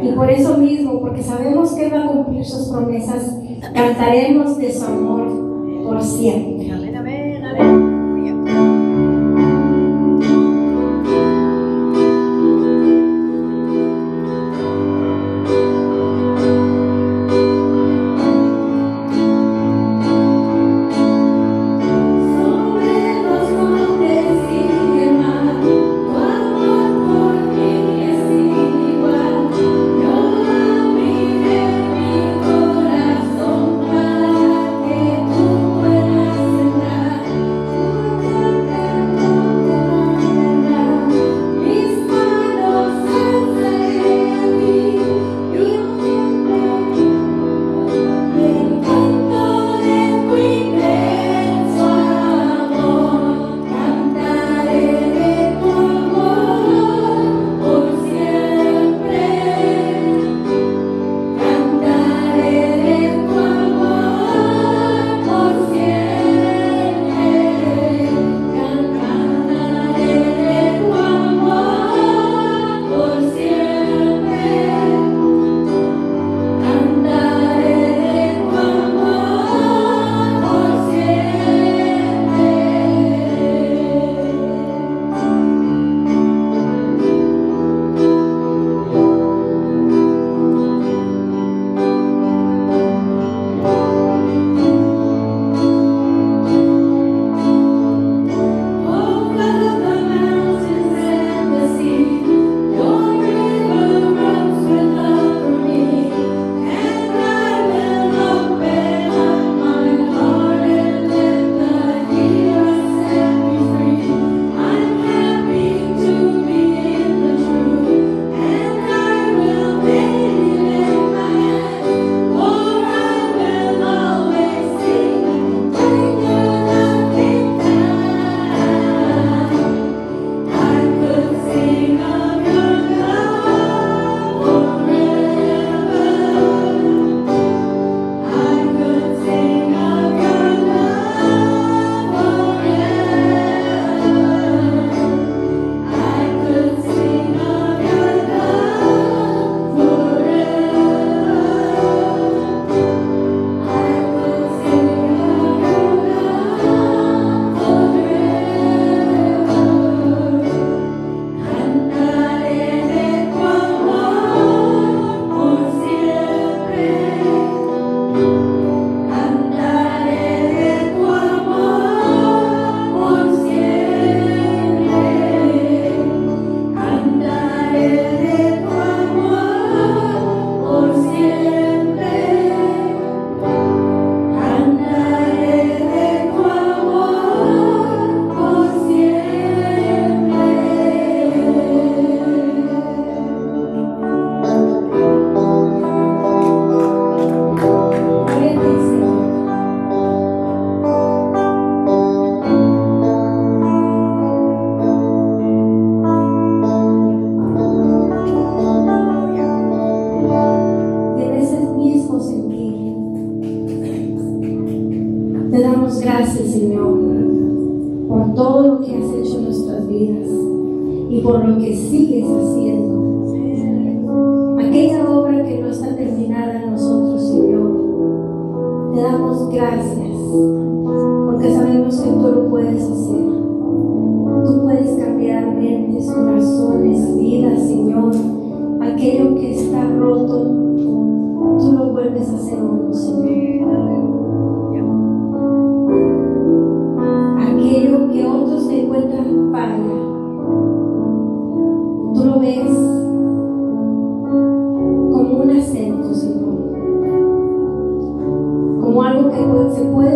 Y por eso mismo, porque sabemos que Él va a cumplir sus promesas, cantaremos de su amor por siempre. Amén, amén, amén. Gracias, Señor, por todo lo que has hecho en nuestras vidas y por lo que sigues haciendo. Aquella obra que no está terminada en nosotros, Señor, te damos gracias porque sabemos que tú lo puedes hacer. Tú puedes cambiar mentes, corazones, vidas, Señor. Aquello que está roto, tú lo vuelves a hacer uno, Señor. Aquello que otros se encuentran falla, tú lo ves como un acento, Señor, como algo que se puede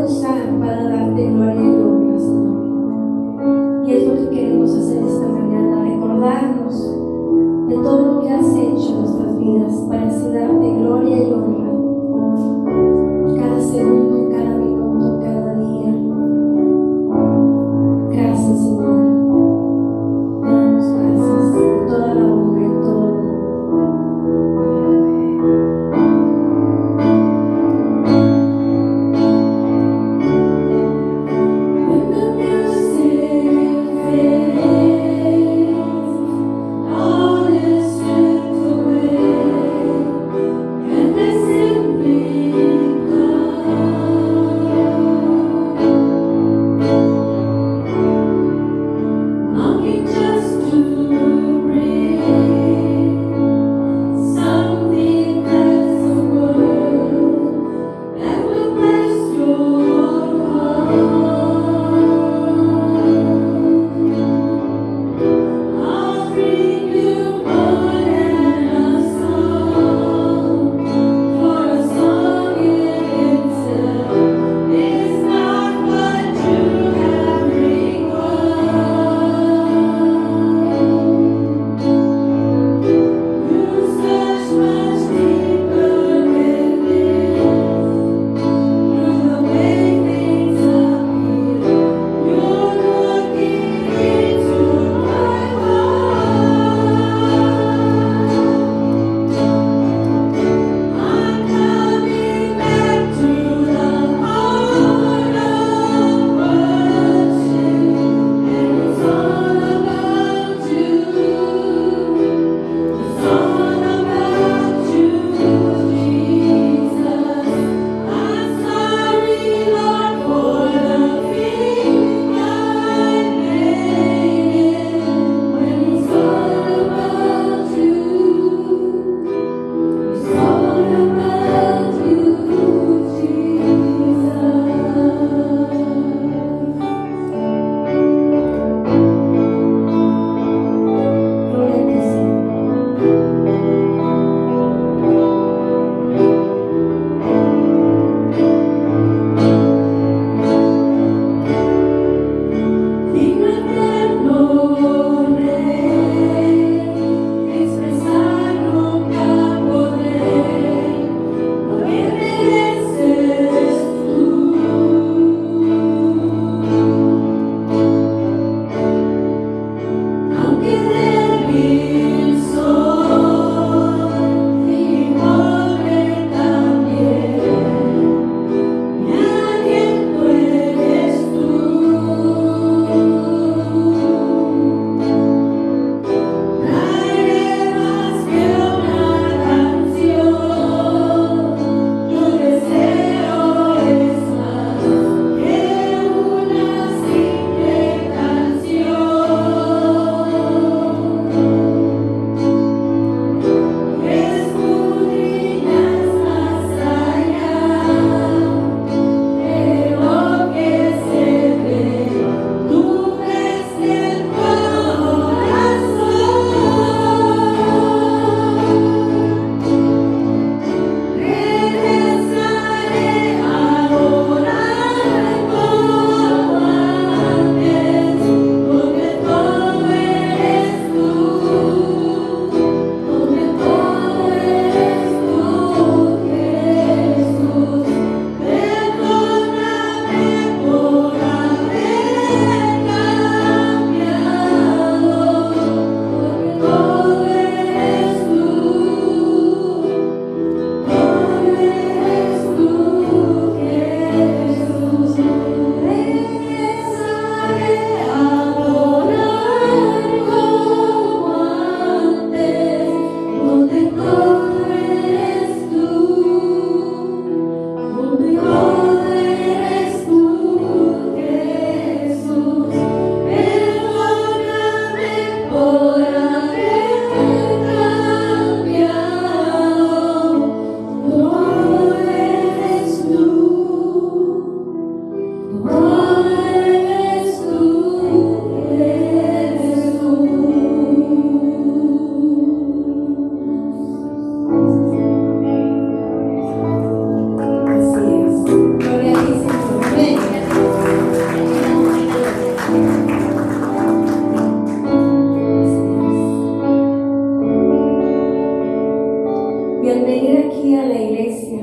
Y al venir aquí a la iglesia,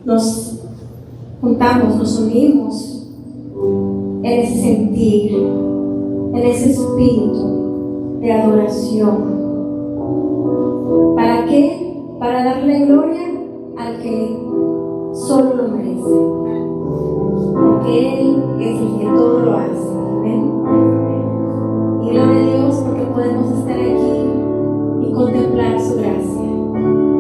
nos juntamos, nos unimos en ese sentir, en ese espíritu de adoración. ¿Para qué? Para darle gloria al que solo lo merece, porque Él es el que todo lo hace. Amén. Y gloria a Dios porque podemos estar aquí y contemplar su gracia. Amén.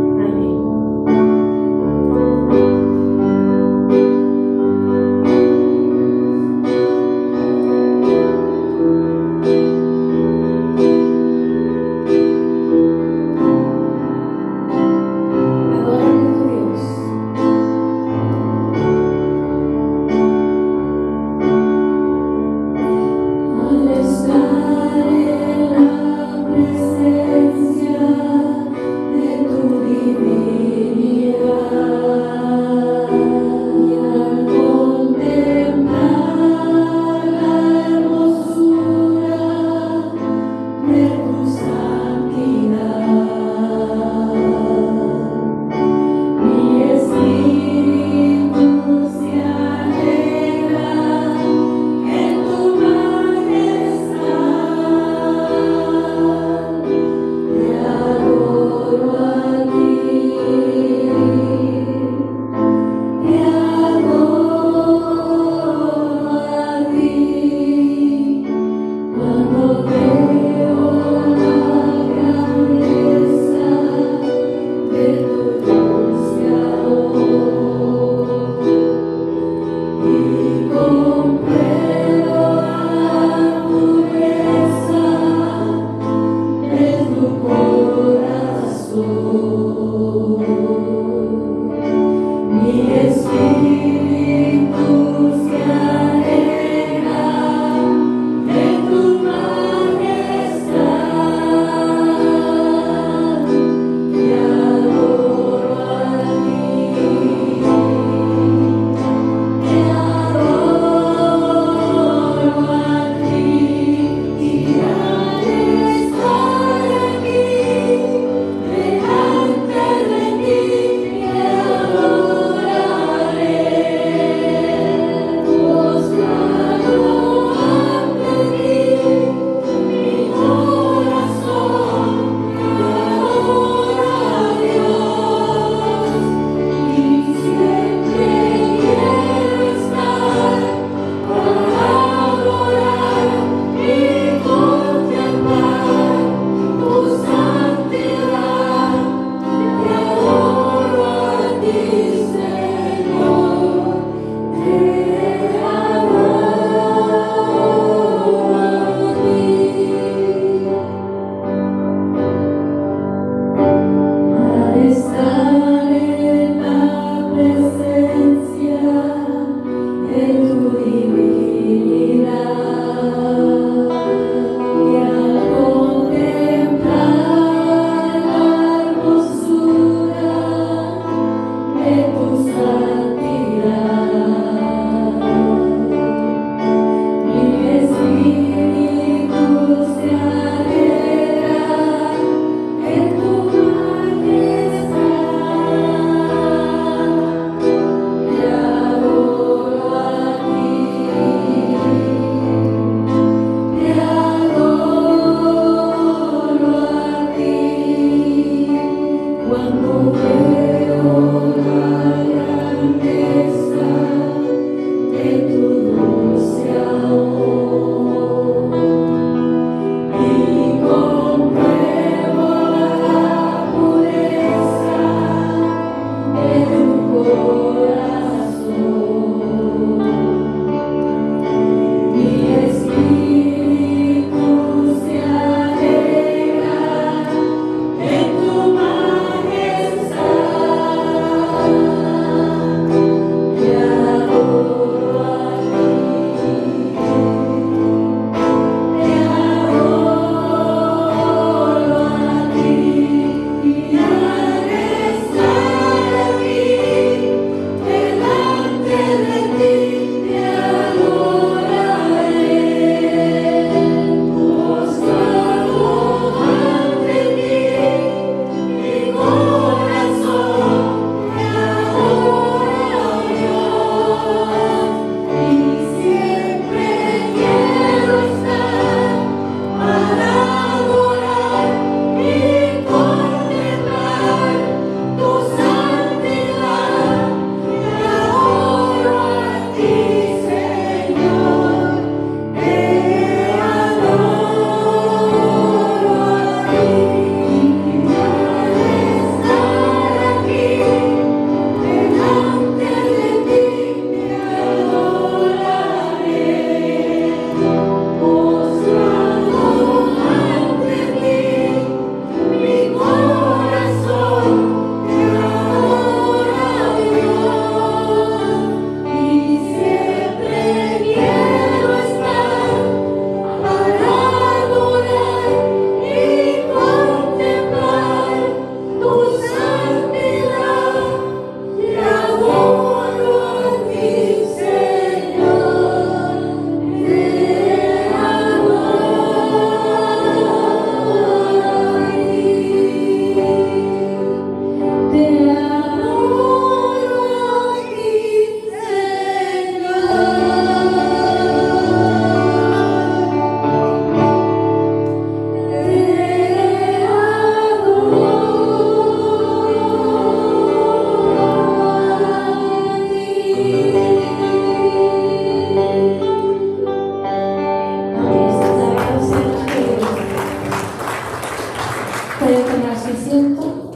puede tomar su asiento.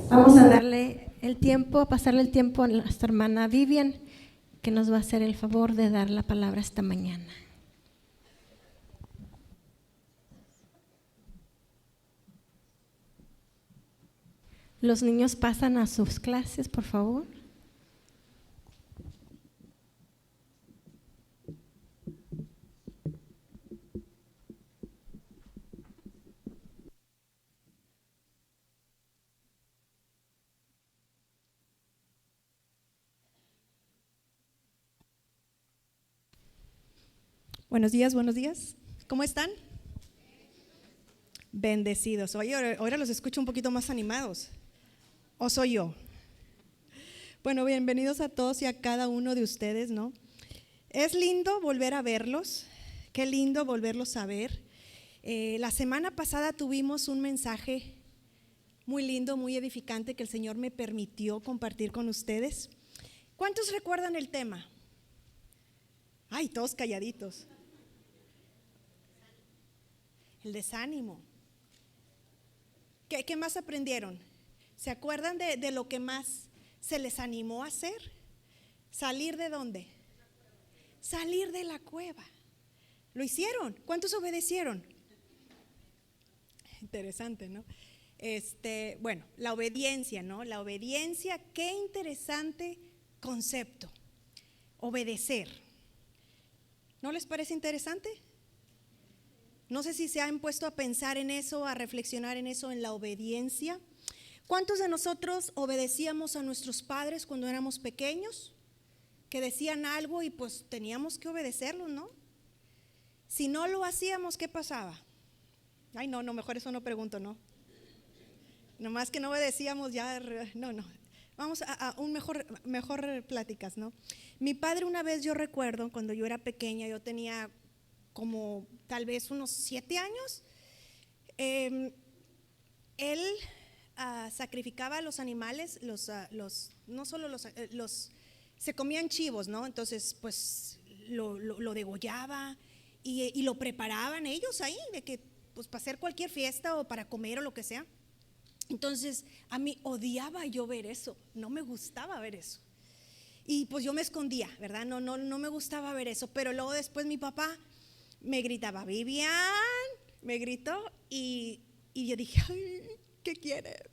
Vamos a darle el tiempo, a pasarle el tiempo a nuestra hermana Vivian, que nos va a hacer el favor de dar la palabra esta mañana. Los niños pasan a sus clases, por favor. Buenos días, buenos días. ¿Cómo están? Bendecidos. Oye, ahora los escucho un poquito más animados. ¿O soy yo? Bueno, bienvenidos a todos y a cada uno de ustedes, ¿no? Es lindo volver a verlos. Qué lindo volverlos a ver. La semana pasada tuvimos un mensaje muy lindo, muy edificante que el Señor me permitió compartir con ustedes. ¿Cuántos recuerdan el tema? Ay, todos calladitos. El desánimo. ¿Qué más aprendieron? ¿Se acuerdan de lo que más se les animó a hacer? ¿Salir de dónde? Salir de la cueva. ¿Lo hicieron? ¿Cuántos obedecieron? Interesante, ¿no? Bueno, la obediencia, ¿no? La obediencia, qué interesante concepto. Obedecer. ¿No les parece interesante? No sé si se han puesto a pensar en eso, a reflexionar en eso, en la obediencia. ¿Cuántos de nosotros obedecíamos a nuestros padres cuando éramos pequeños? Que decían algo y pues teníamos que obedecerlo, ¿no? Si no lo hacíamos, ¿qué pasaba? Ay, no, mejor eso no pregunto, ¿no? Nomás que no obedecíamos ya, no. Vamos a un mejor pláticas, ¿no? Mi padre una vez, yo recuerdo, cuando yo era pequeña, yo tenía como tal vez unos 7 años, él sacrificaba a los animales, se comían chivos, ¿no? Entonces pues lo degollaba y lo preparaban ellos ahí, de que pues para hacer cualquier fiesta o para comer o lo que sea. Entonces a mí odiaba yo ver eso, no me gustaba ver eso. Y pues yo me escondía, ¿verdad? No me gustaba ver eso, pero luego después mi papá me gritaba, Vivian, me gritó y yo dije, ay, ¿qué quiere?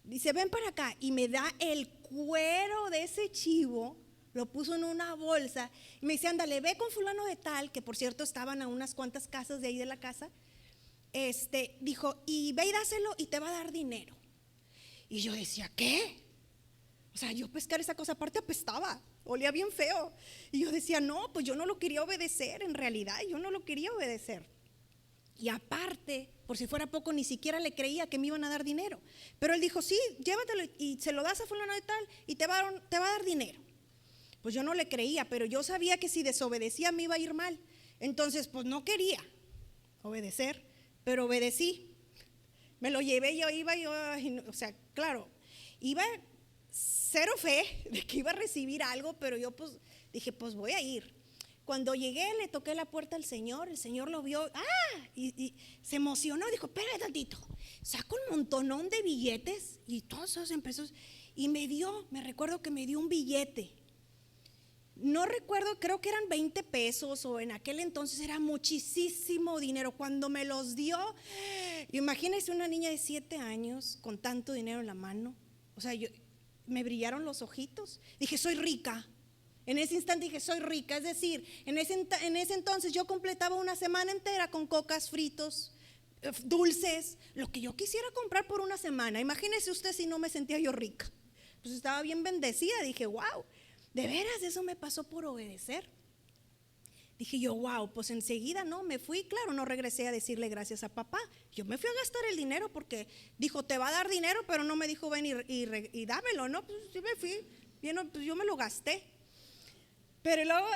Dice, ven para acá, y me da el cuero de ese chivo, lo puso en una bolsa y me dice, ándale, ve con fulano de tal, que por cierto estaban a unas cuantas casas de ahí de la casa, dijo, y ve y dáselo y te va a dar dinero. Y yo decía, ¿qué? O sea, yo pescar esa cosa aparte apestaba, olía bien feo. Y yo decía, no, pues yo no lo quería obedecer, en realidad yo no lo quería obedecer. Y aparte, por si fuera poco, ni siquiera le creía que me iban a dar dinero. Pero él dijo, sí, llévatelo y se lo das a fulano de tal y te va a dar dinero. Pues yo no le creía, pero yo sabía que si desobedecía me iba a ir mal. Entonces, pues no quería obedecer, pero obedecí. Me lo llevé, yo iba, o sea, claro, iba cero fe de que iba a recibir algo, pero yo pues dije, pues voy a ir. Cuando llegué, le toqué la puerta al Señor, el Señor lo vio, y se emocionó, dijo, espérate tantito, sacó un montonón de billetes y todos esos empezó, y me recuerdo que me dio un billete. No recuerdo, creo que eran 20 pesos o en aquel entonces era muchísimo dinero. Cuando me los dio, imagínense una niña de 7 años con tanto dinero en la mano. O sea, me brillaron los ojitos. Dije, soy rica. En ese instante dije, soy rica. Es decir, en ese entonces yo completaba una semana entera con cocas, fritos, dulces, lo que yo quisiera comprar por una semana. Imagínese usted si no me sentía yo rica. Pues estaba bien bendecida. Dije, wow. De veras, eso me pasó por obedecer. Dije yo, wow, pues enseguida me fui, claro, no regresé a decirle gracias a papá. Yo me fui a gastar el dinero porque dijo, te va a dar dinero, pero no me dijo ven y dámelo, ¿no? Pues yo me fui, pues yo me lo gasté. Pero luego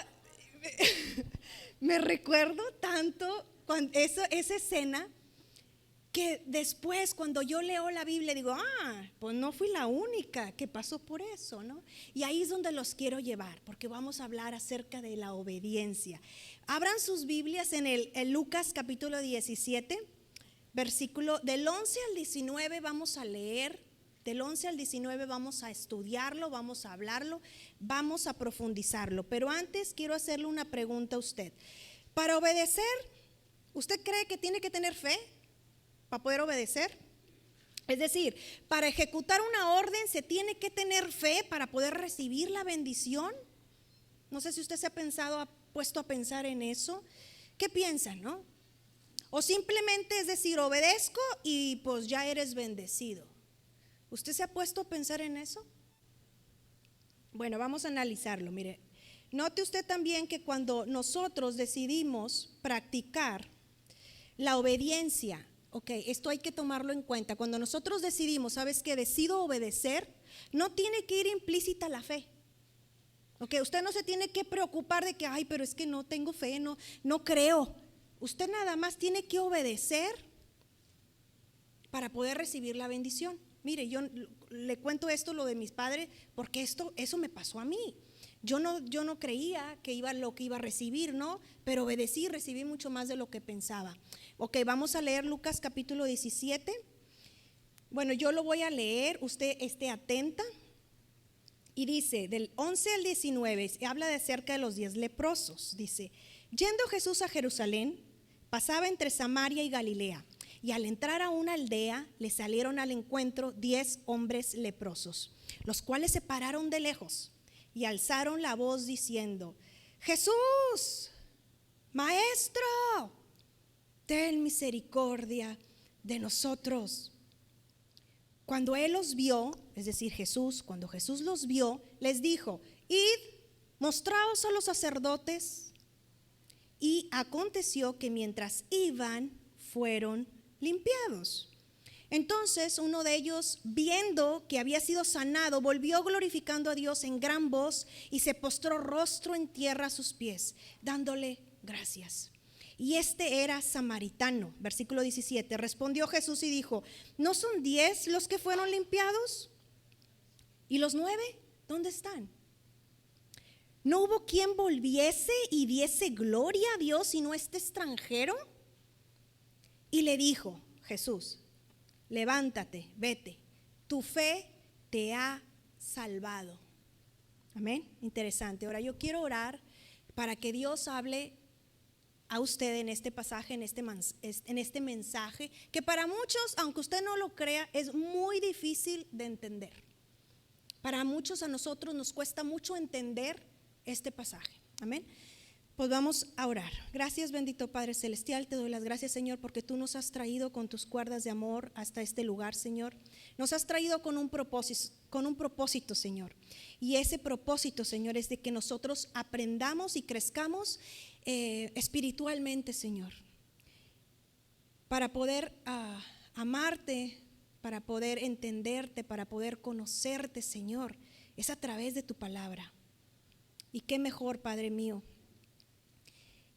me recuerdo tanto esa escena que después cuando yo leo la Biblia digo, pues no fui la única que pasó por eso, ¿no? Y ahí es donde los quiero llevar, porque vamos a hablar acerca de la obediencia. Abran sus Biblias en el Lucas capítulo 17, versículo del 11 al 19 vamos a leer, del 11 al 19 vamos a estudiarlo, vamos a hablarlo, vamos a profundizarlo. Pero antes quiero hacerle una pregunta a usted. Para obedecer, ¿usted cree que tiene que tener fe para poder obedecer? Es decir, para ejecutar una orden se tiene que tener fe para poder recibir la bendición. No sé si usted se ha puesto a pensar en eso. ¿Qué piensan, no? O simplemente es decir, obedezco y pues ya eres bendecido. ¿Usted se ha puesto a pensar en eso? Bueno, vamos a analizarlo. Mire, note usted también que cuando nosotros decidimos practicar la obediencia, ok, esto hay que tomarlo en cuenta. Cuando nosotros decidimos, ¿sabes qué? Decido obedecer, no tiene que ir implícita la fe. Ok, usted no se tiene que preocupar de que, ay, pero es que no tengo fe, no creo. Usted nada más tiene que obedecer para poder recibir la bendición. Mire, yo le cuento esto, lo de mis padres, porque eso me pasó a mí. Yo no creía lo que iba a recibir, ¿no? Pero obedecí y recibí mucho más de lo que pensaba. Ok, vamos a leer Lucas capítulo 17. Bueno, yo lo voy a leer, usted esté atenta. Y dice, del 11 al 19, habla de acerca de los 10 leprosos. Dice, yendo Jesús a Jerusalén, pasaba entre Samaria y Galilea. Y al entrar a una aldea, le salieron al encuentro 10 hombres leprosos, los cuales se pararon de lejos y alzaron la voz diciendo, Jesús, Maestro, ten misericordia de nosotros. Cuando él los vio, es decir, Jesús, cuando Jesús los vio, les dijo, id, mostraos a los sacerdotes. Y aconteció que mientras iban, fueron limpiados. Entonces uno de ellos, viendo que había sido sanado, volvió glorificando a Dios en gran voz y se postró rostro en tierra a sus pies, dándole gracias. Y este era samaritano. Versículo 17, respondió Jesús y dijo, ¿no son 10 los que fueron limpiados? ¿Y los 9? ¿Dónde están? ¿No hubo quien volviese y diese gloria a Dios sino este extranjero? Y le dijo Jesús, levántate, vete, tu fe te ha salvado. Amén, interesante. Ahora yo quiero orar para que Dios hable a usted en este pasaje, en este mensaje, que para muchos, aunque usted no lo crea, es muy difícil de entender. Para muchos, a nosotros nos cuesta mucho entender este pasaje. Amén. Pues vamos a orar. Gracias, bendito Padre Celestial, te doy las gracias, Señor, porque tú nos has traído con tus cuerdas de amor hasta este lugar, Señor. Nos has traído con un propósito, Señor. Y ese propósito, Señor, es de que nosotros aprendamos y crezcamos espiritualmente, Señor, para poder amarte, para poder entenderte, para poder conocerte, Señor. Es a través de tu palabra. Y qué mejor, Padre mío,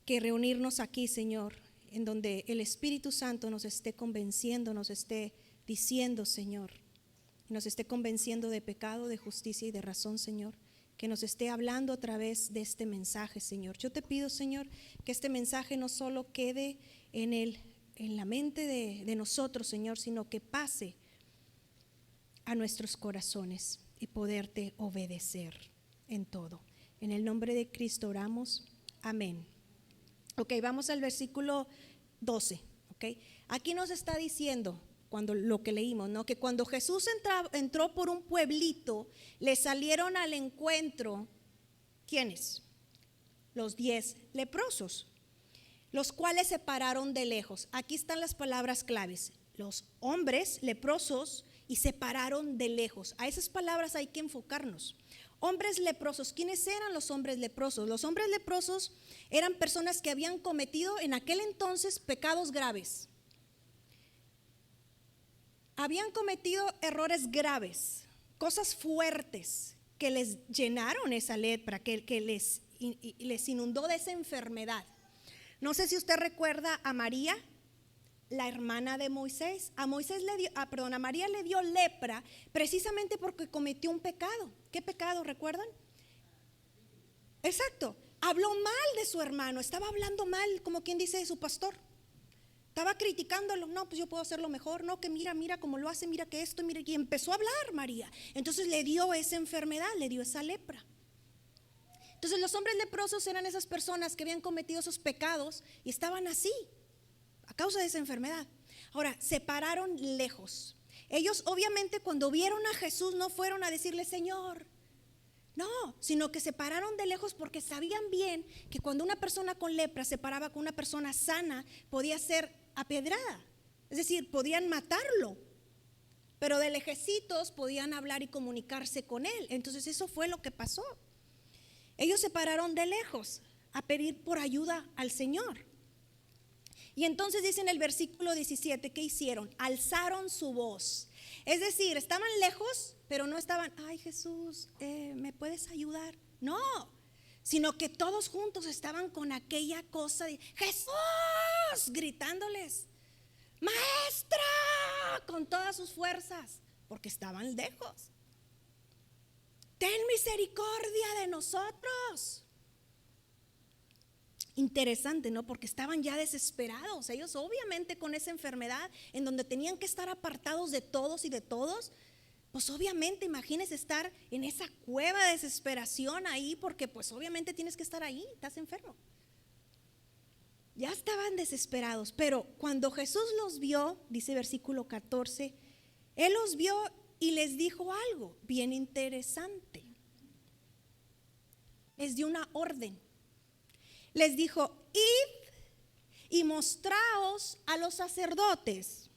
que reunirnos aquí, Señor, en donde el Espíritu Santo nos esté convenciendo, nos esté diciendo, Señor, nos esté convenciendo de pecado, de justicia y de razón, Señor, que nos esté hablando a través de este mensaje, Señor. Yo te pido, Señor, que este mensaje no solo quede en la mente de nosotros, Señor, sino que pase a nuestros corazones y poderte obedecer en todo. En el nombre de Cristo oramos. Amén. Ok, vamos al versículo 12. Okay. Aquí nos está diciendo, cuando lo que leímos, ¿no? Que cuando Jesús entró por un pueblito, le salieron al encuentro, ¿quiénes? Los 10 leprosos, los cuales se pararon de lejos. Aquí están las palabras claves. Los hombres leprosos y se pararon de lejos. A esas palabras hay que enfocarnos. Hombres leprosos. ¿Quiénes eran los hombres leprosos? Los hombres leprosos eran personas que habían cometido en aquel entonces pecados graves. Habían cometido errores graves, cosas fuertes que les llenaron esa lepra, que les inundó de esa enfermedad. No sé si usted recuerda a María, la hermana de Moisés. A María le dio lepra precisamente porque cometió un pecado. ¿Qué pecado recuerdan? Exacto, habló mal de su hermano, estaba hablando mal, como quien dice, de su pastor. estaba criticándolo. No, pues yo puedo hacerlo mejor. No, que mira cómo lo hace, mira que esto, mira. Y empezó a hablar María. Entonces le dio esa enfermedad, le dio esa lepra. Entonces los hombres leprosos eran esas personas que habían cometido esos pecados y estaban así, a causa de esa enfermedad. Ahora, se pararon lejos. Ellos obviamente cuando vieron a Jesús no fueron a decirle Señor, no, sino que se pararon de lejos porque sabían bien que cuando una persona con lepra se paraba con una persona sana podía ser apedrada, es decir, podían matarlo, pero de lejecitos podían hablar y comunicarse con él. Entonces eso fue lo que pasó. Ellos se pararon de lejos a pedir por ayuda al Señor. Y entonces dice en el versículo 17, ¿qué hicieron? Alzaron su voz. Es decir, estaban lejos, pero no estaban, ay Jesús, ¿me puedes ayudar? No, sino que todos juntos estaban con aquella cosa de Jesús, gritándoles, Maestra, con todas sus fuerzas, porque estaban lejos. Ten misericordia de nosotros. Interesante, ¿no? Porque estaban ya desesperados. Ellos obviamente con esa enfermedad en donde tenían que estar apartados de todos y de todos, pues obviamente imagínense estar en esa cueva de desesperación ahí, porque pues obviamente tienes que estar ahí, estás enfermo. Ya estaban desesperados, pero cuando Jesús los vio, dice versículo 14, Él los vio y les dijo algo bien interesante. Les dio una orden. Les dijo, id y mostraos a los sacerdotes.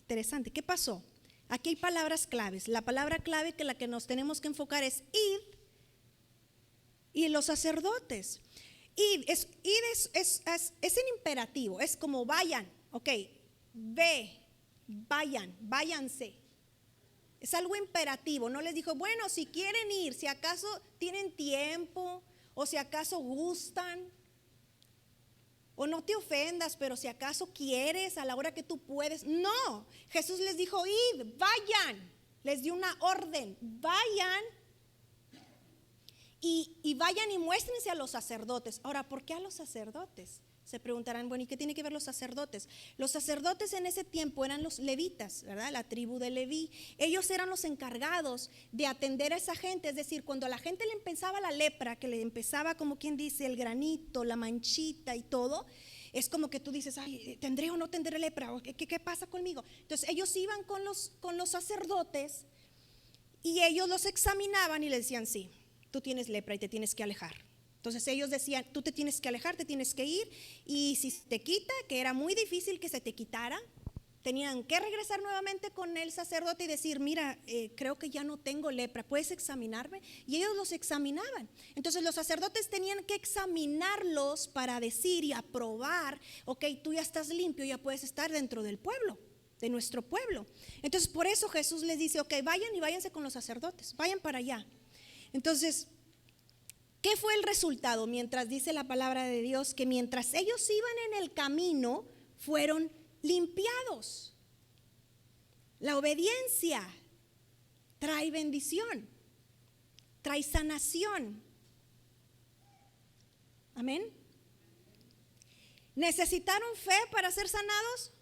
Interesante, ¿qué pasó? Aquí hay palabras claves. La palabra clave que la que nos tenemos que enfocar es id y los sacerdotes. Id es en imperativo, es como vayan, ok, váyanse. Es algo imperativo, no les dijo, bueno, si quieren ir, si acaso tienen tiempo, o si acaso gustan, o no te ofendas, pero si acaso quieres a la hora que tú puedes. No, Jesús les dijo, id, vayan, les dio una orden, vayan y vayan y muéstrense a los sacerdotes. Ahora, ¿por qué a los sacerdotes? Se preguntarán, bueno, ¿y qué tiene que ver los sacerdotes? Los sacerdotes en ese tiempo eran los levitas, ¿verdad? La tribu de Leví. Ellos eran los encargados de atender a esa gente. Es decir, cuando a la gente le empezaba la lepra, que le empezaba como quien dice el granito, la manchita y todo, es como que tú dices, ay, ¿tendré o no tendré lepra? ¿Qué pasa conmigo? Entonces ellos iban con los sacerdotes y ellos los examinaban y les decían, sí, tú tienes lepra y te tienes que alejar. Entonces ellos decían, tú te tienes que alejar, te tienes que ir, y si te quita, que era muy difícil que se te quitara, tenían que regresar nuevamente con el sacerdote y decir, mira, creo que ya no tengo lepra, ¿puedes examinarme? Y ellos los examinaban. Entonces los sacerdotes tenían que examinarlos para decir y aprobar, ok, tú ya estás limpio, ya puedes estar dentro del pueblo, de nuestro pueblo. Entonces por eso Jesús les dice, ok, vayan y váyanse con los sacerdotes, vayan para allá. Entonces, ¿qué fue el resultado? Mientras dice la palabra de Dios que mientras ellos iban en el camino, fueron limpiados. La obediencia trae bendición, trae sanación. Amén. ¿Necesitaron fe para ser sanados?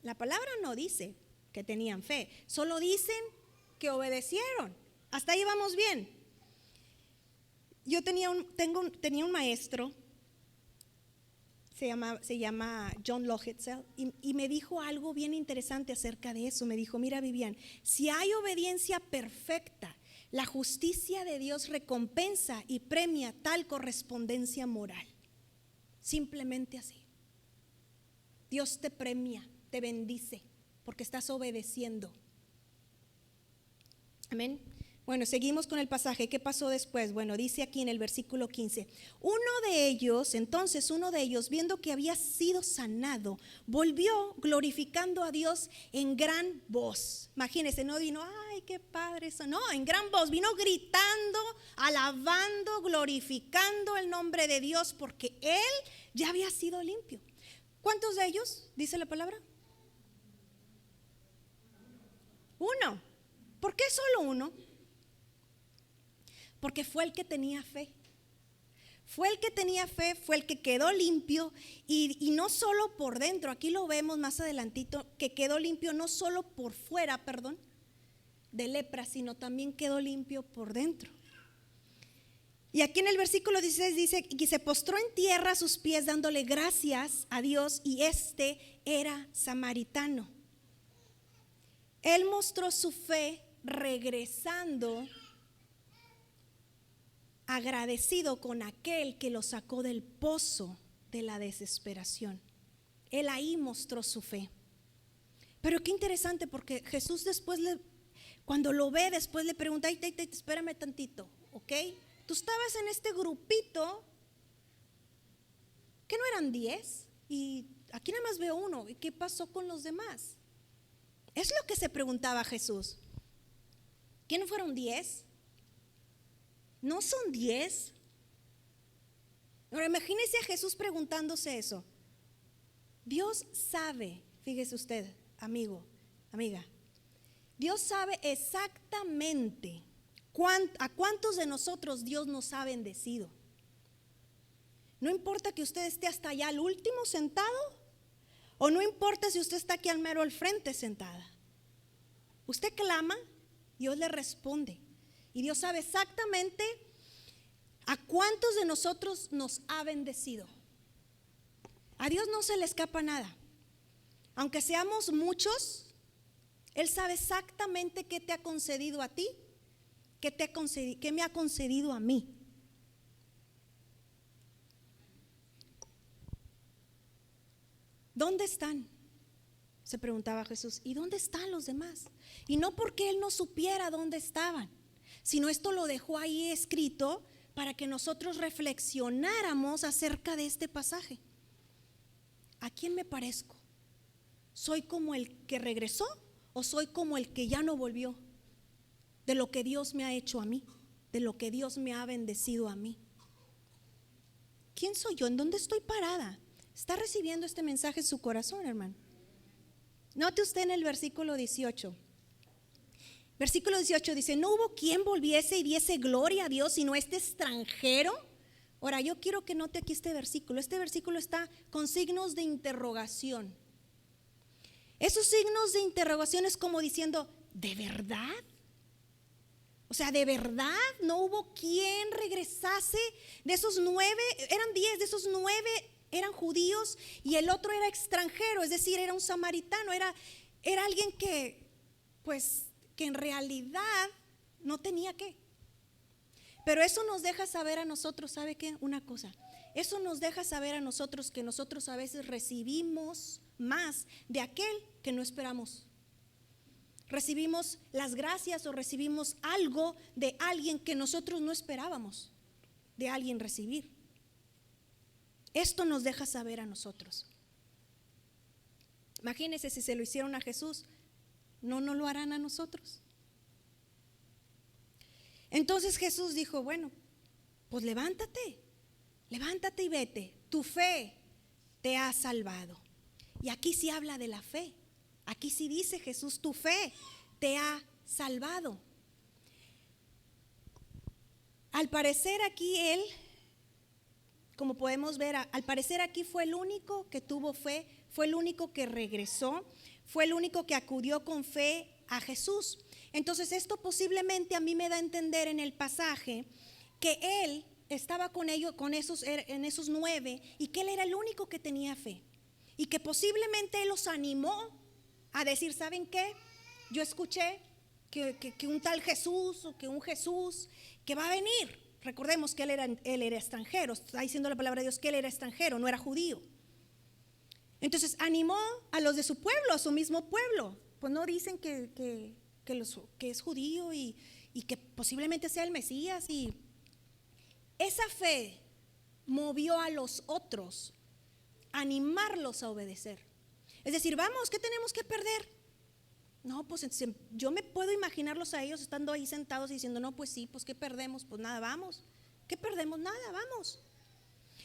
La palabra no dice que tenían fe, solo dicen que obedecieron. Hasta ahí vamos bien. Yo tenía un maestro, se llama John Lohitzel, y me dijo algo bien interesante acerca de eso. Me dijo, mira Vivian, si hay obediencia perfecta, la justicia de Dios recompensa y premia tal correspondencia moral. Simplemente así. Dios te premia, te bendice, porque estás obedeciendo. Amén. Bueno, seguimos con el pasaje. ¿Qué pasó después? Bueno, dice aquí en el versículo 15, entonces uno de ellos, viendo que había sido sanado, volvió glorificando a Dios en gran voz. Imagínense, no vino, ay, qué padre eso. No, en gran voz, vino gritando, alabando, glorificando el nombre de Dios, porque él ya había sido limpio. ¿Cuántos de ellos? Dice la palabra. Uno. ¿Por qué solo uno? Porque fue el que tenía fe. Fue el que tenía fe, fue el que quedó limpio y no solo por dentro, aquí lo vemos más adelantito, que quedó limpio no solo por fuera, de lepra, sino también quedó limpio por dentro. Y aquí en el versículo 16 dice, y se postró en tierra a sus pies dándole gracias a Dios, y este era samaritano. Él mostró su fe regresando agradecido con aquel que lo sacó del pozo de la desesperación. Él ahí mostró su fe. Pero qué interesante, porque Jesús después, cuando lo ve, después le pregunta, espérame tantito, ¿ok? Tú estabas en este grupito, que no eran 10, y aquí nada más veo uno, ¿y qué pasó con los demás? Es lo que se preguntaba Jesús. ¿Qué no fueron 10? ¿No son 10? Ahora imagínese a Jesús preguntándose eso. Dios sabe, fíjese usted, amigo, amiga, Dios sabe exactamente a cuántos de nosotros Dios nos ha bendecido. No importa que usted esté hasta allá al último sentado, o no importa si usted está aquí al mero al frente sentada. Usted clama, Dios le responde. Y Dios sabe exactamente a cuántos de nosotros nos ha bendecido. A Dios no se le escapa nada. Aunque seamos muchos, Él sabe exactamente qué te ha concedido a ti, qué me ha concedido a mí. ¿Dónde están? Se preguntaba Jesús. ¿Y dónde están los demás? Y no porque Él no supiera dónde estaban, sino esto lo dejó ahí escrito para que nosotros reflexionáramos acerca de este pasaje. ¿A quién me parezco? ¿Soy como el que regresó o soy como el que ya no volvió? De lo que Dios me ha hecho a mí, de lo que Dios me ha bendecido a mí. ¿Quién soy yo? ¿En dónde estoy parada? ¿Está recibiendo este mensaje en su corazón, hermano? Note usted en el versículo 18. Versículo 18 dice, no hubo quien volviese y diese gloria a Dios, sino este extranjero. Ahora, yo quiero que note aquí este versículo. Este versículo está con signos de interrogación. Esos signos de interrogación es como diciendo, ¿de verdad? O sea, ¿de verdad no hubo quien regresase? De esos 9, eran 10, de esos 9 eran judíos y el otro era extranjero, es decir, era un samaritano, era alguien que, pues, que en realidad no tenía qué. Pero eso nos deja saber a nosotros, ¿sabe qué? Una cosa, eso nos deja saber a nosotros que nosotros a veces recibimos más de aquel que no esperamos. Recibimos las gracias o recibimos algo de alguien que nosotros no esperábamos de alguien recibir. Esto nos deja saber a nosotros. Imagínense si se lo hicieron a Jesús, no lo harán a nosotros. Entonces Jesús dijo, bueno, pues levántate y vete, tu fe te ha salvado. Y aquí sí habla de la fe, aquí sí dice Jesús, tu fe te ha salvado. Al parecer aquí él, como podemos ver, al parecer aquí fue el único que tuvo fe, fue el único que regresó, fue el único que acudió con fe a Jesús. Entonces esto posiblemente a mí me da a entender en el pasaje que él estaba con ellos, en esos 9, y que él era el único que tenía fe. Y que posiblemente él los animó a decir, ¿saben qué? Yo escuché que un tal Jesús o que un Jesús que va a venir. Recordemos que él era extranjero, está diciendo la palabra de Dios que él era extranjero, no era judío. Entonces animó a los de su pueblo, a su mismo pueblo. Pues no dicen que es judío y que posiblemente sea el Mesías. Y esa fe movió a los otros a animarlos a obedecer. Es decir, vamos, ¿qué tenemos que perder? No, pues yo me puedo imaginarlos a ellos estando ahí sentados y diciendo, no, pues sí, pues ¿qué perdemos? Pues nada, vamos. ¿Qué perdemos? Nada, vamos.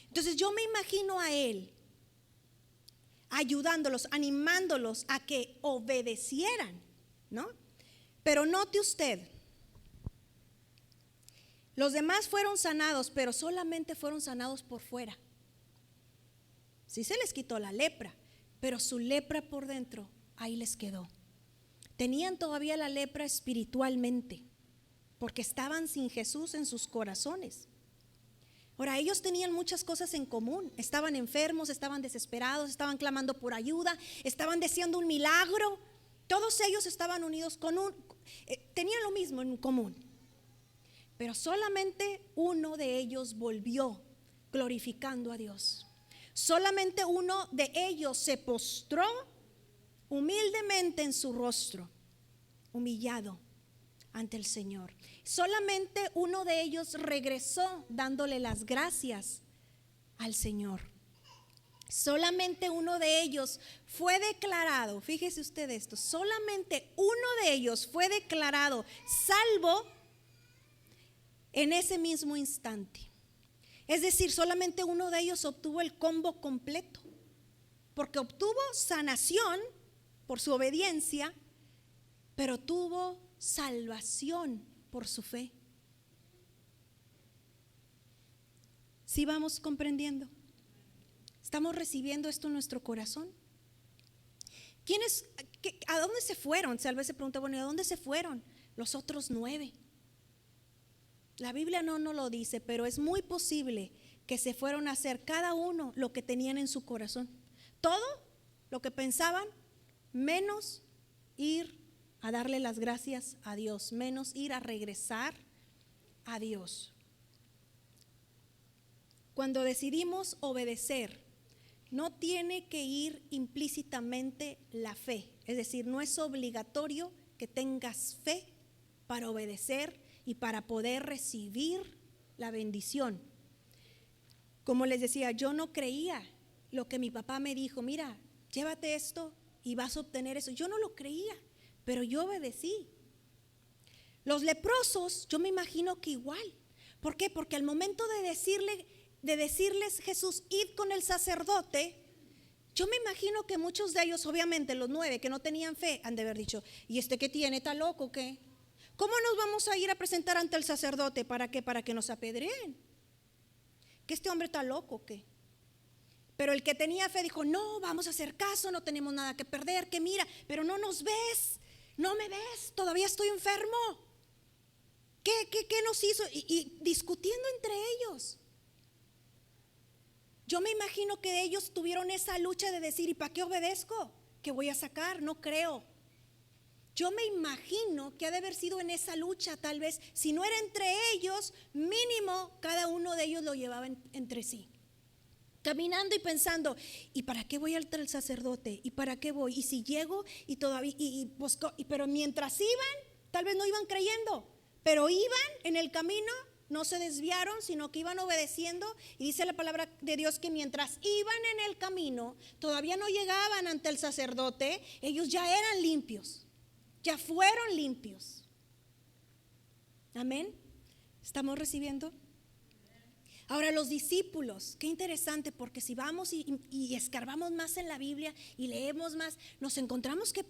Entonces yo me imagino a él ayudándolos, animándolos a que obedecieran, ¿no? Pero note usted, Los demás fueron sanados, pero solamente fueron sanados por fuera. Sí se les quitó la lepra, pero su lepra por dentro ahí les quedó. Tenían todavía la lepra espiritualmente, porque estaban sin Jesús en sus corazones. Ahora, ellos tenían muchas cosas en común. Estaban enfermos, estaban desesperados, estaban clamando por ayuda, estaban deseando un milagro. Todos ellos estaban unidos tenían lo mismo en común. Pero solamente uno de ellos volvió glorificando a Dios. Solamente uno de ellos se postró humildemente en su rostro, humillado ante el Señor. Solamente uno de ellos regresó dándole las gracias al Señor. Solamente uno de ellos fue declarado, fíjese usted esto, solamente uno de ellos fue declarado salvo en ese mismo instante. Es decir, solamente uno de ellos obtuvo el combo completo, porque obtuvo sanación por su obediencia, pero tuvo salvación por su fe. ¿Sí vamos comprendiendo? ¿Estamos recibiendo esto en nuestro corazón? ¿A dónde se fueron? Tal vez se pregunta, bueno, ¿y a dónde se fueron los otros 9? La Biblia no nos lo dice, pero es muy posible que se fueron a hacer cada uno lo que tenían en su corazón. Todo lo que pensaban, menos ir a darle las gracias a Dios, menos ir a regresar a Dios. Cuando decidimos obedecer, no tiene que ir implícitamente la fe. Es decir, no es obligatorio que tengas fe para obedecer y para poder recibir la bendición. Como les decía, yo no creía lo que mi papá me dijo, mira, llévate esto y vas a obtener eso. Yo no lo creía, pero yo obedecí. Los leprosos, yo me imagino que igual. ¿Por qué? Porque al momento de decirles Jesús, id con el sacerdote, yo me imagino que muchos de ellos, obviamente los 9 que no tenían fe, han de haber dicho, ¿y este qué tiene? ¿Está loco o qué? ¿Cómo nos vamos a ir a presentar ante el sacerdote? ¿Para qué? Para que nos apedreen. ¿Que este hombre está loco o qué? Pero el que tenía fe dijo, no, vamos a hacer caso, no tenemos nada que perder, que mira, pero no nos ves, no me ves, todavía estoy enfermo. ¿Qué nos hizo? Y discutiendo entre ellos. Yo me imagino que ellos tuvieron esa lucha de decir, ¿y para qué obedezco? ¿Qué voy a sacar? No creo. Yo me imagino que ha de haber sido en esa lucha, tal vez, si no era entre ellos, mínimo cada uno de ellos lo llevaba entre sí. Caminando y pensando, ¿y para qué voy al sacerdote? ¿Y para qué voy? ¿Y si llego? Y todavía, pero mientras iban, tal vez no iban creyendo, pero iban en el camino, no se desviaron, sino que iban obedeciendo. Y dice la palabra de Dios que mientras iban en el camino, todavía no llegaban ante el sacerdote, ellos ya eran limpios. Ya fueron limpios. Amén. ¿Estamos recibiendo? Ahora los discípulos, qué interesante, porque si vamos y escarbamos más en la Biblia y leemos más, nos encontramos que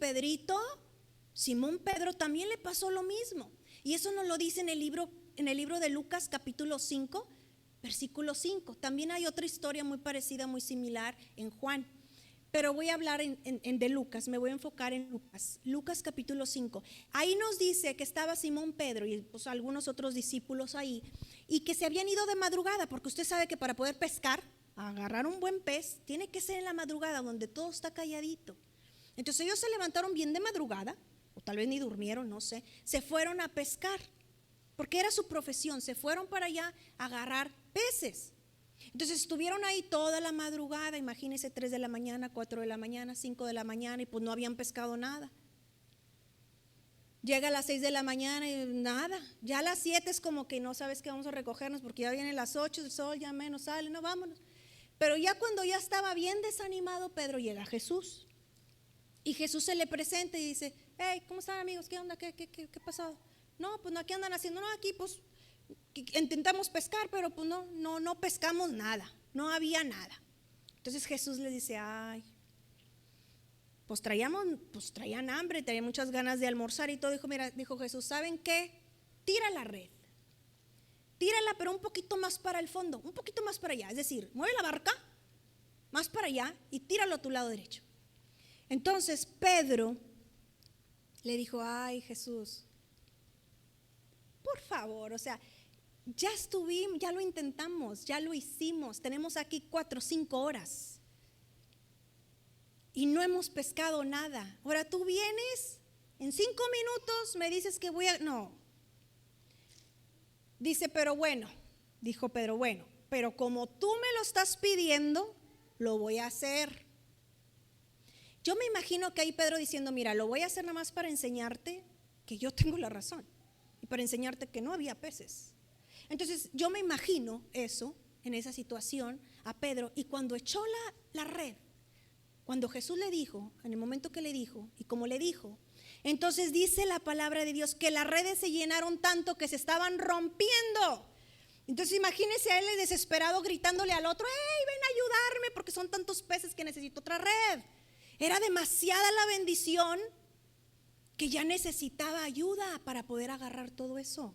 Simón Pedro también le pasó lo mismo. Y eso nos lo dice en el libro de Lucas capítulo 5, versículo 5. También hay otra historia muy parecida, muy similar en Juan. Pero voy a hablar de Lucas, me voy a enfocar en Lucas capítulo 5. Ahí nos dice que estaba Simón Pedro y pues algunos otros discípulos ahí, y que se habían ido de madrugada, porque usted sabe que para poder pescar, agarrar un buen pez, tiene que ser en la madrugada donde todo está calladito. Entonces ellos se levantaron bien de madrugada, o tal vez ni durmieron, no sé, se fueron a pescar, porque era su profesión, se fueron para allá a agarrar peces. Entonces estuvieron ahí toda la madrugada, imagínense 3 de la mañana, 4 de la mañana, 5 de la mañana, y pues no habían pescado nada. Llega a las 6 de la mañana y nada, ya a las 7 es como que no sabes que vamos a recogernos porque ya vienen las 8, el sol ya menos sale, no, vámonos. Pero ya cuando ya estaba bien desanimado Pedro, llega Jesús. Y Jesús se le presenta y dice, hey, ¿cómo están amigos? ¿Qué onda? ¿Qué ha pasado? No, pues no, ¿qué andan haciendo? No, aquí pues intentamos pescar, pero pues no pescamos nada, no había nada. Entonces Jesús les dice, ay, pues traían hambre, tenían muchas ganas de almorzar y todo. Dijo Jesús, ¿saben qué? Tira la red. tírala pero un poquito más para el fondo, un poquito más para allá. Es decir, mueve la barca más para allá y tíralo a tu lado derecho. Entonces Pedro le dijo, ay Jesús, por favor, o sea, ya estuvimos, ya lo intentamos, ya lo hicimos, tenemos aquí 4 o 5 horas y no hemos pescado nada. Ahora tú vienes, en 5 minutos me dices que voy a... No. Dice, pero bueno, dijo Pedro, bueno, pero como tú me lo estás pidiendo, lo voy a hacer. Yo me imagino que ahí Pedro diciendo, mira, lo voy a hacer nada más para enseñarte que yo tengo la razón y para enseñarte que no había peces. Entonces yo me imagino eso, en esa situación, a Pedro, y cuando echó la red, cuando Jesús le dijo, en el momento que le dijo, y como le dijo, entonces dice la palabra de Dios que las redes se llenaron tanto que se estaban rompiendo. Entonces imagínese a él desesperado gritándole al otro, ¡hey, ven a ayudarme! Porque son tantos peces que necesito otra red. Era demasiada la bendición que ya necesitaba ayuda para poder agarrar todo eso.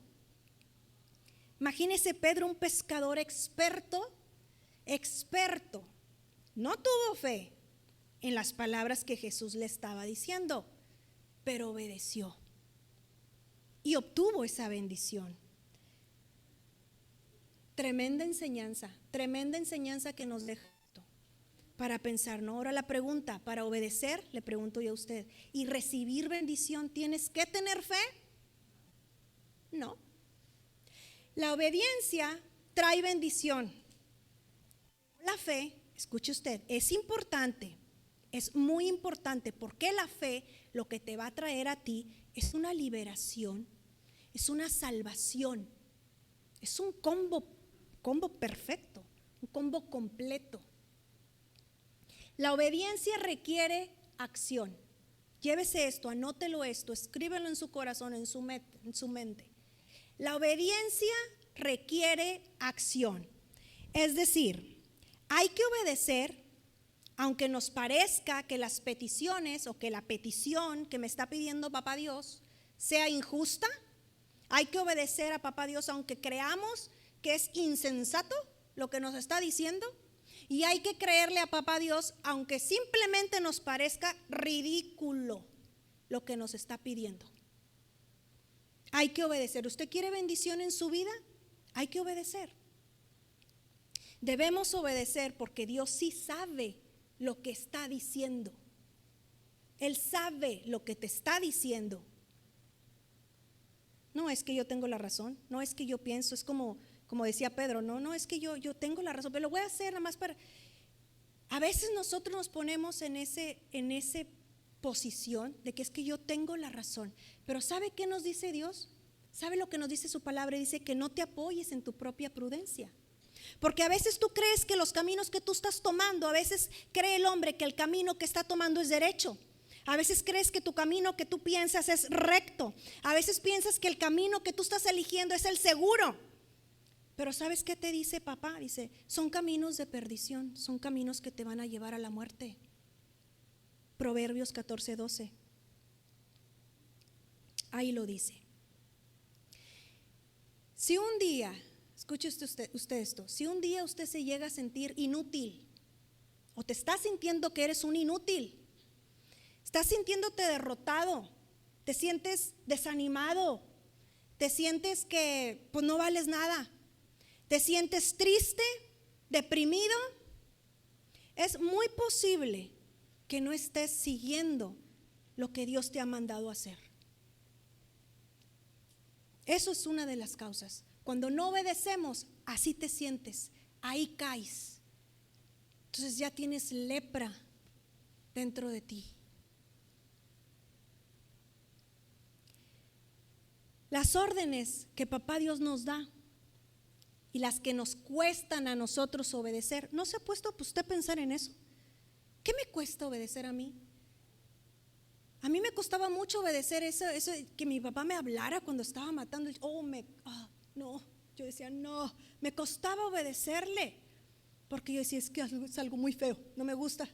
Imagínese Pedro, un pescador experto, no tuvo fe en las palabras que Jesús le estaba diciendo, pero obedeció y obtuvo esa bendición. Tremenda enseñanza que nos deja esto para pensar, ¿no? Ahora la pregunta, para obedecer, le pregunto yo a usted, y recibir bendición, ¿tienes que tener fe? No. La obediencia trae bendición. La fe, escuche usted, es importante, es muy importante, porque la fe lo que te va a traer a ti es una liberación, es una salvación, es un combo perfecto, un combo completo. La obediencia requiere acción. Llévese esto, anótelo esto, escríbelo en su corazón, en su mente. La obediencia requiere acción. Es decir, hay que obedecer aunque nos parezca que las peticiones o que la petición que me está pidiendo Papá Dios sea injusta. Hay que obedecer a Papá Dios aunque creamos que es insensato lo que nos está diciendo. Y hay que creerle a Papá Dios aunque simplemente nos parezca ridículo lo que nos está pidiendo. Hay que obedecer. ¿Usted quiere bendición en su vida? Hay que obedecer. Debemos obedecer porque Dios sí sabe lo que está diciendo. Él sabe lo que te está diciendo. No es que yo tengo la razón, no es que yo pienso, es como decía Pedro, no es que yo tengo la razón, pero lo voy a hacer nada más para... A veces nosotros nos ponemos en ese posición de que es que yo tengo la razón, pero ¿sabe qué nos dice Dios? ¿Sabe lo que nos dice su palabra? Dice que no te apoyes en tu propia prudencia. Porque a veces tú crees que los caminos que tú estás tomando, a veces cree el hombre que el camino que está tomando es derecho. A veces crees que tu camino que tú piensas es recto. A veces piensas que el camino que tú estás eligiendo es el seguro. Pero ¿sabes qué te dice papá? Dice, son caminos de perdición, son caminos que te van a llevar a la muerte. Proverbios 14:12. Ahí lo dice. Si un día, escuche usted esto, si un día usted se llega a sentir inútil o te estás sintiendo que eres un inútil, estás sintiéndote derrotado, te sientes desanimado, te sientes que pues no vales nada, te sientes triste, deprimido, es muy posible que no estés siguiendo lo que Dios te ha mandado hacer. Eso es una de las causas. Cuando no obedecemos, así te sientes, ahí caes. Entonces ya tienes lepra dentro de ti. Las órdenes que Papá Dios nos da y las que nos cuestan a nosotros obedecer, ¿no se ha puesto usted a pensar en eso? ¿Qué me cuesta obedecer a mí? A mí me costaba mucho obedecer eso que mi papá me hablara cuando estaba matando. No, yo decía no, me costaba obedecerle, porque yo decía es que es algo muy feo, no me gusta.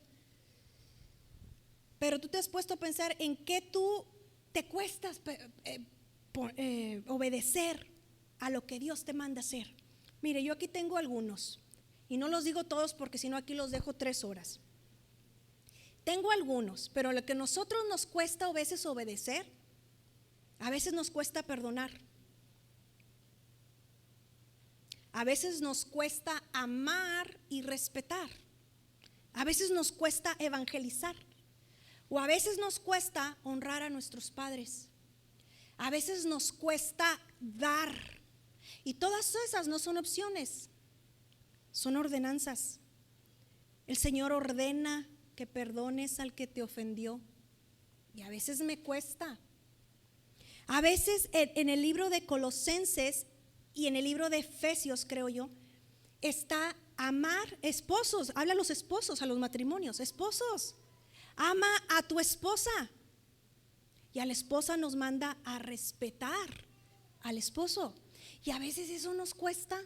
Pero tú te has puesto a pensar en qué tú te cuestas obedecer. a lo que Dios te manda hacer. Mire, yo aquí tengo algunos y no los digo todos porque si no aquí los dejo 3 horas. Tengo algunos, pero lo que a nosotros nos cuesta a veces obedecer, a veces nos cuesta perdonar. A veces nos cuesta amar y respetar. A veces nos cuesta evangelizar. O a veces nos cuesta honrar a nuestros padres. A veces nos cuesta dar. Y todas esas no son opciones, son ordenanzas. El Señor ordena que perdones al que te ofendió. Y a veces me cuesta. A veces en el libro de Colosenses y en el libro de Efesios, creo yo, está amar. Esposos, habla a los esposos, a los matrimonios. Esposos, ama a tu esposa. Y a la esposa nos manda a respetar al esposo. Y a veces eso nos cuesta.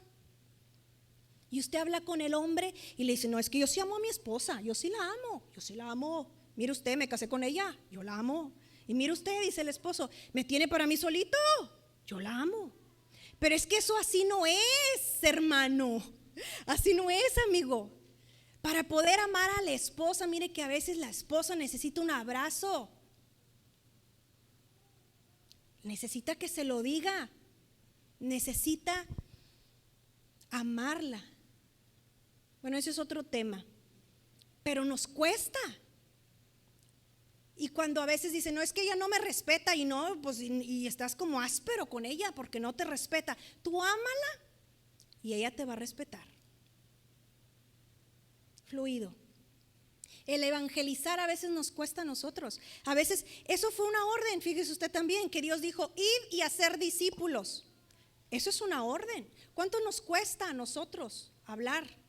Y usted habla con el hombre y le dice, no, es que yo sí amo a mi esposa, yo sí la amo. Mire usted, me casé con ella, yo la amo. Y mire usted, dice el esposo, ¿me tiene para mí solito? Yo la amo. Pero es que eso así no es, hermano. Así no es, amigo. Para poder amar a la esposa, mire que a veces la esposa necesita un abrazo. Necesita que se lo diga. Necesita amarla. Bueno, ese es otro tema. Pero nos cuesta. Y cuando a veces dicen, no, es que ella no me respeta y no, pues y estás como áspero con ella porque no te respeta. Tú ámala y ella te va a respetar. Fluido. El evangelizar a veces nos cuesta a nosotros. A veces, eso fue una orden, fíjese usted también, que Dios dijo, id y hacer discípulos. Eso es una orden. ¿Cuánto nos cuesta a nosotros hablar?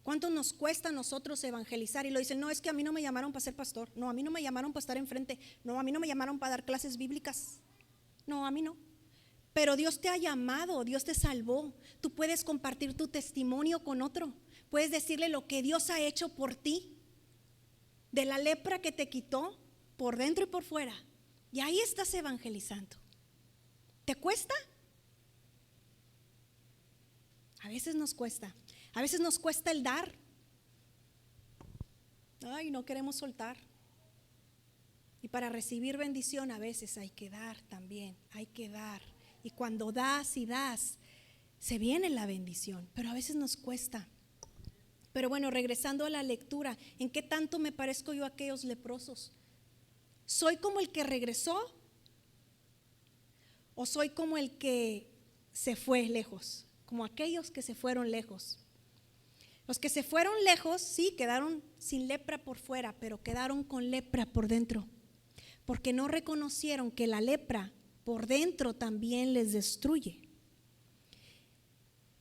¿Cuánto nos cuesta a nosotros evangelizar? Y lo dicen, no, es que a mí no me llamaron para ser pastor. No, a mí no me llamaron para estar enfrente. No, a mí no me llamaron para dar clases bíblicas. No, a mí no. Pero Dios te ha llamado, Dios te salvó. Tú puedes compartir tu testimonio con otro. Puedes decirle lo que Dios ha hecho por ti. De la lepra que te quitó por dentro y por fuera. Y ahí estás evangelizando. ¿Te cuesta? A veces nos cuesta. A veces nos cuesta el dar. Ay, no queremos soltar. Y para recibir bendición a veces hay que dar también. Hay que dar. Y cuando das y das, se viene la bendición. Pero a veces nos cuesta. Pero bueno, regresando a la lectura, ¿en qué tanto me parezco yo a aquellos leprosos? ¿Soy como el que regresó? ¿O soy como el que se fue lejos? Como aquellos que se fueron lejos. Los que se fueron lejos, sí, quedaron sin lepra por fuera, pero quedaron con lepra por dentro. Porque no reconocieron que la lepra por dentro también les destruye.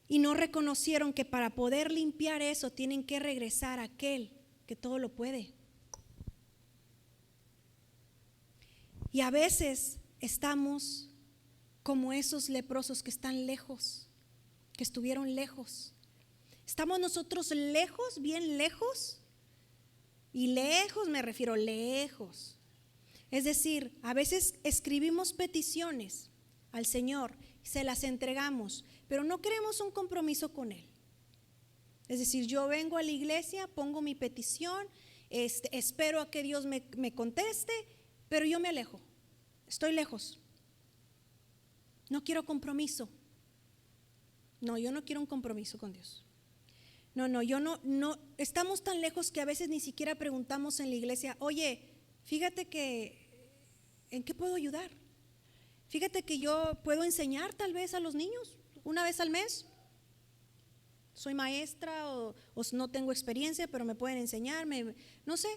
Y no reconocieron que para poder limpiar eso tienen que regresar a aquel que todo lo puede. Y a veces estamos como esos leprosos que están lejos, que estuvieron lejos. Estamos nosotros lejos, bien lejos. Y lejos me refiero lejos. Es decir, a veces escribimos peticiones al Señor, se las entregamos, pero no queremos un compromiso con Él. Es decir, yo vengo a la iglesia, pongo mi petición, espero a que Dios me conteste, pero yo me alejo, estoy lejos. No quiero compromiso. No, yo no quiero un compromiso con Dios. No, yo no, estamos tan lejos que a veces ni siquiera preguntamos en la iglesia, oye, fíjate que, ¿en qué puedo ayudar? Fíjate que yo puedo enseñar tal vez a los niños una vez al mes. Soy maestra o no tengo experiencia, pero me pueden enseñar, no sé.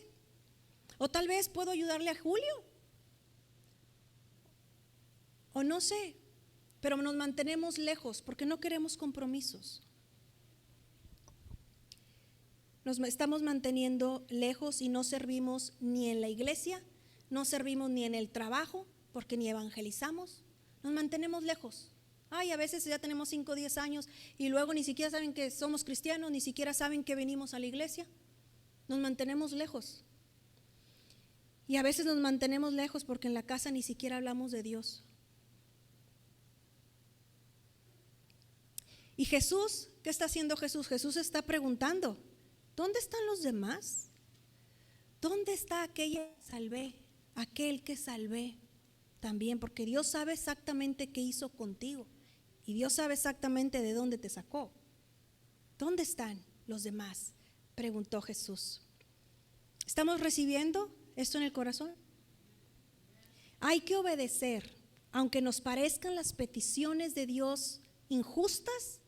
O tal vez puedo ayudarle a Julio. O no sé, pero nos mantenemos lejos porque no queremos compromisos. Nos estamos manteniendo lejos y no servimos ni en la iglesia, no servimos ni en el trabajo, porque ni evangelizamos, nos mantenemos lejos. Ay, a veces ya tenemos 5 o 10 años y luego ni siquiera saben que somos cristianos, ni siquiera saben que venimos a la iglesia. Nos mantenemos lejos. Y a veces nos mantenemos lejos porque en la casa ni siquiera hablamos de Dios. Y Jesús, ¿qué está haciendo Jesús? Jesús está preguntando, ¿dónde están los demás? ¿Dónde está aquella que salvé? Aquel que salvé también, porque Dios sabe exactamente qué hizo contigo y Dios sabe exactamente de dónde te sacó. ¿Dónde están los demás?, preguntó Jesús. ¿Estamos recibiendo esto en el corazón? Hay que obedecer, aunque nos parezcan las peticiones de Dios injustas,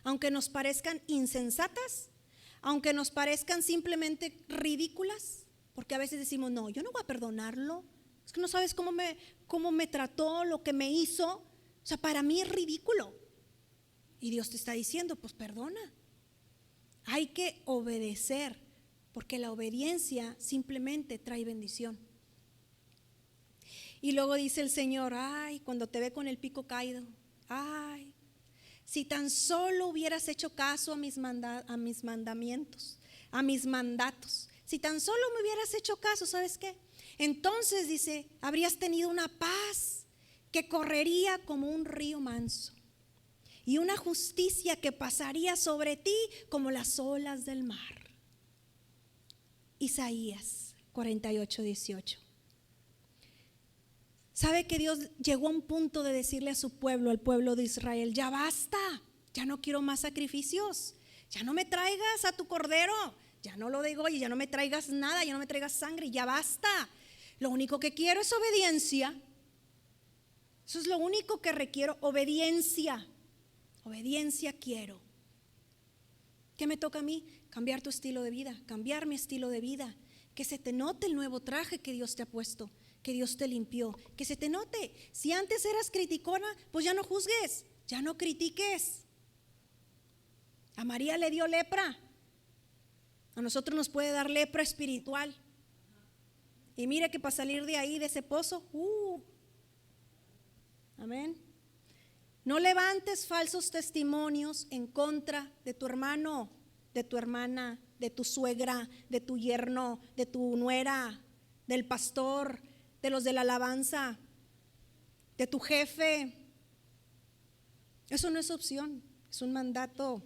aunque nos parezcan insensatas, aunque nos parezcan simplemente ridículas, porque a veces decimos, no, yo no voy a perdonarlo, es que no sabes cómo me trató, lo que me hizo, o sea, para mí es ridículo. Y Dios te está diciendo, pues perdona. Hay que obedecer, porque la obediencia simplemente trae bendición. Y luego dice el Señor, ay, cuando te ve con el pico caído, ay, si tan solo hubieras hecho caso a mis mandamientos, a mis mandatos, si tan solo me hubieras hecho caso, ¿sabes qué? Entonces dice, habrías tenido una paz que correría como un río manso y una justicia que pasaría sobre ti como las olas del mar. Isaías 48:18. ¿Sabe que Dios llegó a un punto de decirle a su pueblo, al pueblo de Israel, ya basta, ya no quiero más sacrificios, ya no me traigas a tu cordero, ya no lo degolle, ya no me traigas nada, ya no me traigas sangre, ya basta. Lo único que quiero es obediencia. Eso es lo único que requiero, obediencia. Obediencia quiero. ¿Qué me toca a mí? Cambiar tu estilo de vida, cambiar mi estilo de vida. Que se te note el nuevo traje que Dios te ha puesto, que Dios te limpió, que se te note. Si antes eras criticona, pues ya no juzgues, ya no critiques. A María le dio lepra, a nosotros nos puede dar lepra espiritual. Y mire que para salir de ahí, de ese pozo, amén. No levantes falsos testimonios en contra de tu hermano, de tu hermana, de tu suegra, de tu yerno, de tu nuera, del pastor, de los de la alabanza, de tu jefe. Eso no es opción, es un mandato.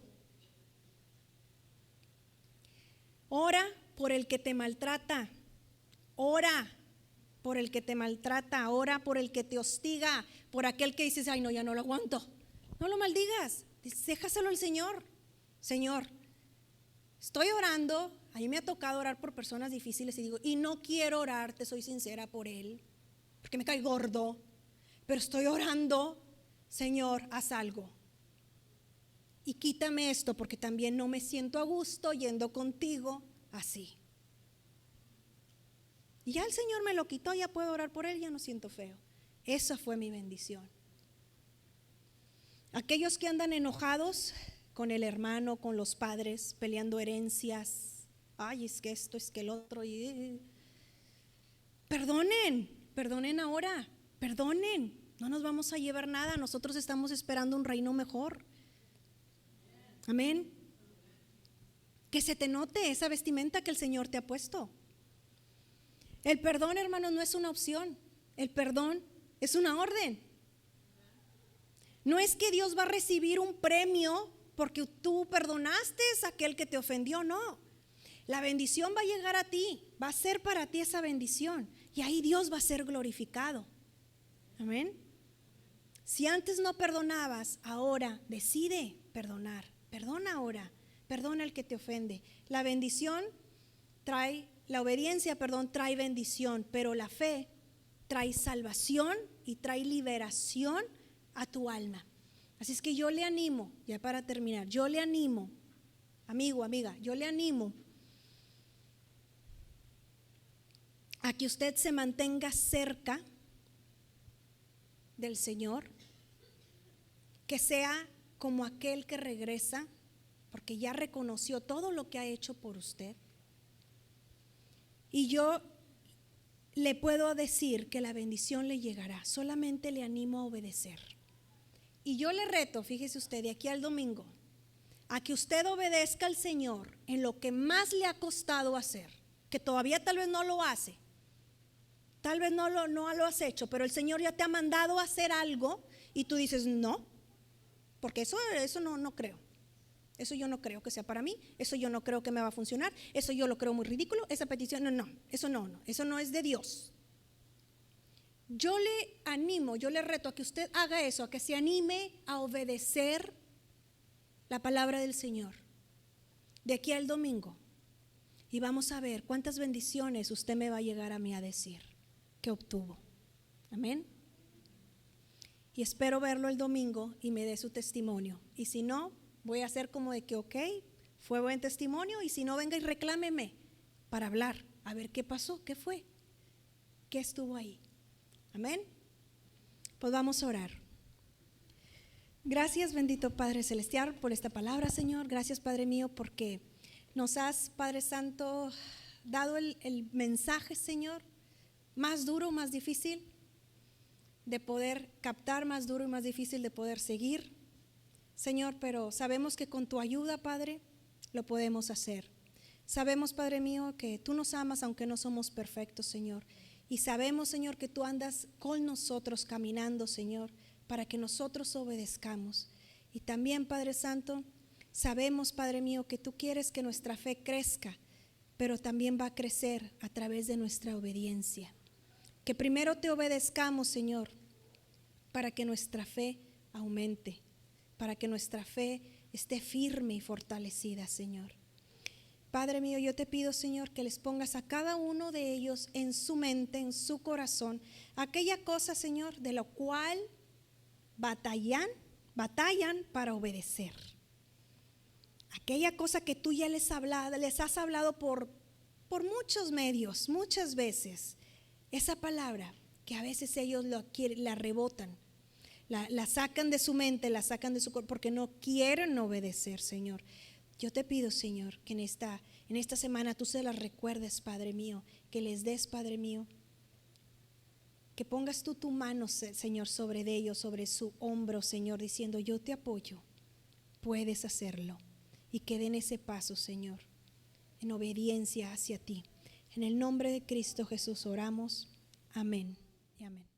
Ora por el que te maltrata, ora por el que te maltrata, ora por el que te hostiga, por aquel que dices, ay no, ya no lo aguanto. No lo maldigas, déjaselo al Señor. Señor, estoy orando, a mí me ha tocado orar por personas difíciles y digo, y no quiero orar, te soy sincera, por él, porque me cae gordo, pero estoy orando, Señor, haz algo. Y quítame esto, porque también no me siento a gusto yendo contigo así. Y ya el Señor me lo quitó, ya puedo orar por él, ya no siento feo. Esa fue mi bendición. Aquellos que andan enojados con el hermano, con los padres, peleando herencias, ay, es que esto, es que el otro, perdonen ahora, perdonen, no nos vamos a llevar nada, nosotros estamos esperando un reino mejor. Amén. Que se te note esa vestimenta que el Señor te ha puesto. El perdón, hermanos, no es una opción, el perdón es una orden. No es que Dios va a recibir un premio porque tú perdonaste a aquel que te ofendió, no. La bendición va a llegar a ti, va a ser para ti esa bendición y ahí Dios va a ser glorificado. Amén. Si antes no perdonabas, ahora decide perdonar. Perdona ahora, perdona al que te ofende. La bendición trae, la obediencia, trae bendición, pero la fe trae salvación y trae liberación a tu alma. Así es que yo le animo, ya para terminar, yo le animo, amigo, amiga, yo le animo a que usted se mantenga cerca del Señor, que sea como aquel que regresa, porque ya reconoció todo lo que ha hecho por usted. Y yo le puedo decir que la bendición le llegará, solamente le animo a obedecer. Y yo le reto, fíjese usted, de aquí al domingo, a que usted obedezca al Señor en lo que más le ha costado hacer, que todavía tal vez no lo hace, tal vez no lo has hecho, pero el Señor ya te ha mandado a hacer algo y tú dices, no, porque eso no creo. Eso yo no creo que sea para mí, eso yo no creo que me va a funcionar, eso yo lo creo muy ridículo, esa petición, eso no es de Dios. Yo le animo, yo le reto a que usted haga eso, a que se anime a obedecer la palabra del Señor de aquí al domingo. Y vamos a ver cuántas bendiciones usted me va a llegar a mí a decir que obtuvo. Amén. Y espero verlo el domingo y me dé su testimonio. Y si no, voy a hacer como de que ok, fue buen testimonio, y si no, venga y reclámeme para hablar, a ver qué pasó, qué fue, qué estuvo ahí. Amén. Pues vamos a orar. Gracias, bendito Padre Celestial, por esta palabra, Señor. Gracias, Padre mío, porque nos has, Padre Santo, dado el mensaje, Señor, más duro, más difícil de poder captar, más duro y más difícil de poder seguir, Señor, pero sabemos que con tu ayuda, Padre, lo podemos hacer. Sabemos, Padre mío, que tú nos amas aunque no somos perfectos, Señor. Y sabemos, Señor, que tú andas con nosotros caminando, Señor, para que nosotros obedezcamos. Y también, Padre Santo, sabemos, Padre mío, que tú quieres que nuestra fe crezca, pero también va a crecer a través de nuestra obediencia. Que primero te obedezcamos, Señor, para que nuestra fe aumente, para que nuestra fe esté firme y fortalecida, Señor. Padre mío, yo te pido, Señor, que les pongas a cada uno de ellos en su mente, en su corazón, aquella cosa, Señor, de lo cual batallan para obedecer. Aquella cosa que tú ya les has hablado por muchos medios, muchas veces. Esa palabra que a veces ellos la rebotan, la sacan de su mente, la sacan de su cuerpo porque no quieren obedecer, Señor. Yo te pido, Señor, que en esta semana tú se las recuerdes, Padre mío, que les des, Padre mío, que pongas tú tu mano, Señor, sobre ellos, sobre su hombro, Señor, diciendo: yo te apoyo, puedes hacerlo. Y que den ese paso, Señor, en obediencia hacia ti. En el nombre de Cristo Jesús oramos. Amén y amén.